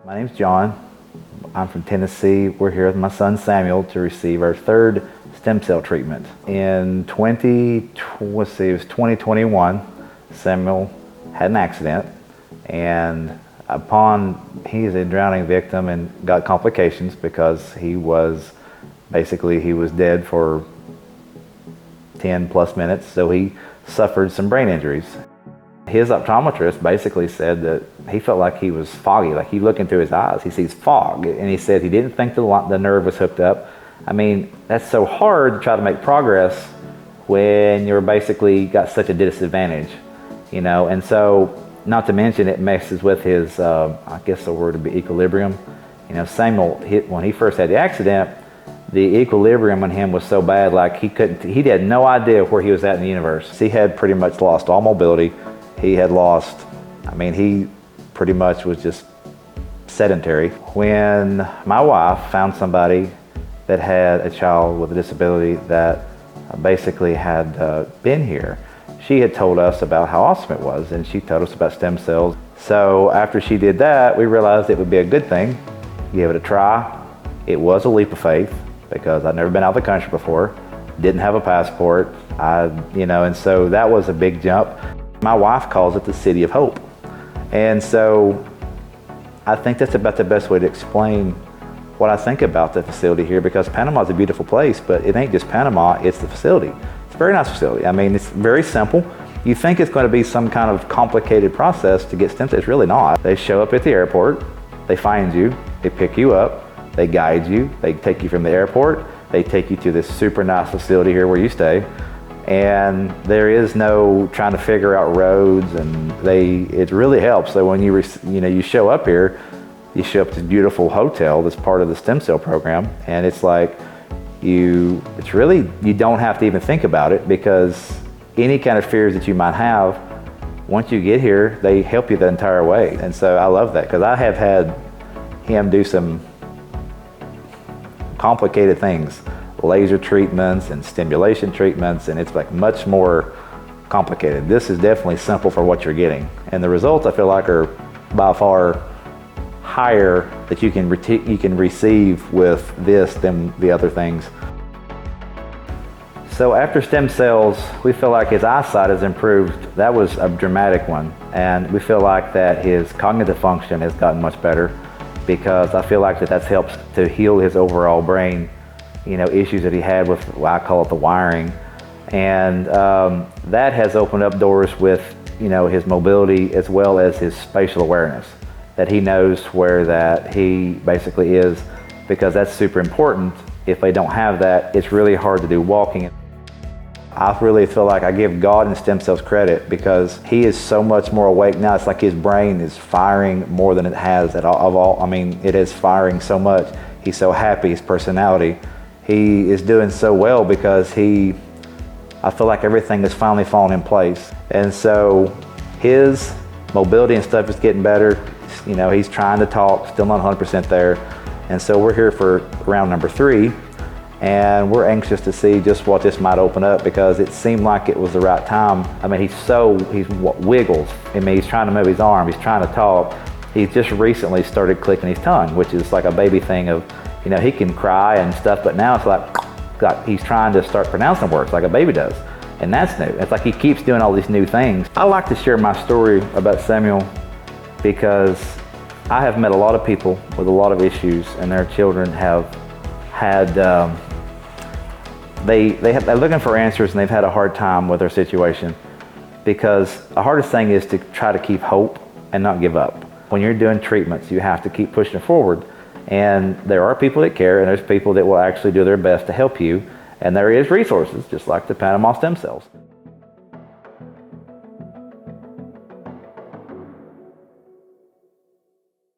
My name's John. I'm from Tennessee. We're here with my son Samuel to receive our third stem cell treatment. In 2021, Samuel had an accident, and he is a drowning victim and got complications because he was dead for 10 plus minutes, so he suffered some brain injuries. His optometrist basically said that he felt like he was foggy, like he looked into his eyes, he sees fog, and he said he didn't think the nerve was hooked up. I mean, that's so hard to try to make progress when you're basically got such a disadvantage, you know, and so not to mention it messes with his, I guess the word would be equilibrium. You know, Samuel, when he first had the accident, the equilibrium on him was so bad, like he had no idea where he was at in the universe. He had pretty much lost all mobility. He pretty much was just sedentary. When my wife found somebody that had a child with a disability that basically had been here, she had told us about how awesome it was, and she told us about stem cells. So after she did that, we realized it would be a good thing, give it a try. It was a leap of faith because I'd never been out of the country before, didn't have a passport, and so that was a big jump. My wife calls it the City of Hope. And so I think that's about the best way to explain what I think about the facility here, because Panama is a beautiful place, but it ain't just Panama, it's the facility. It's a very nice facility. I mean, it's very simple. You think it's going to be some kind of complicated process to get stem cells. It's really not. They show up at the airport, they find you, they pick you up, they guide you, they take you from the airport, they take you to this super nice facility here where you stay. And there is no trying to figure out roads, and it really helps. So when you show up here, you show up to this beautiful hotel that's part of the stem cell program, and it's like you don't have to even think about it, because any kind of fears that you might have, once you get here, they help you the entire way. And so I love that, because I have had him do some complicated things. Laser treatments and stimulation treatments, and it's like much more complicated. This is definitely simple for what you're getting, and the results I feel like are by far higher that you can receive with this than the other things. So after stem cells, we feel like his eyesight has improved. That was a dramatic one, and we feel like that his cognitive function has gotten much better, because I feel like that's helped to heal his overall brain issues that he had with, I call it the wiring. And that has opened up doors with, his mobility as well as his spatial awareness, that he knows where that he basically is, because that's super important. If they don't have that, it's really hard to do walking. I really feel like I give God and stem cells credit, because he is so much more awake now. It's like his brain is firing more than it has it is firing so much. He's so happy, his personality. He is doing so well because I feel like everything is finally falling in place. And so his mobility and stuff is getting better. He's trying to talk, still not 100% there. And so we're here for round number 3, and we're anxious to see just what this might open up, because it seemed like it was the right time. I mean, he wiggles. I mean, he's trying to move his arm, he's trying to talk. He's just recently started clicking his tongue, which is like a baby thing of, he can cry and stuff, but now it's like he's trying to start pronouncing words like a baby does. And that's new. It's like he keeps doing all these new things. I like to share my story about Samuel, because I have met a lot of people with a lot of issues, and their children have had, they're looking for answers, and they've had a hard time with their situation, because the hardest thing is to try to keep hope and not give up. When you're doing treatments, you have to keep pushing forward. And there are people that care, and there's people that will actually do their best to help you. And there is resources, just like the Panama stem cells.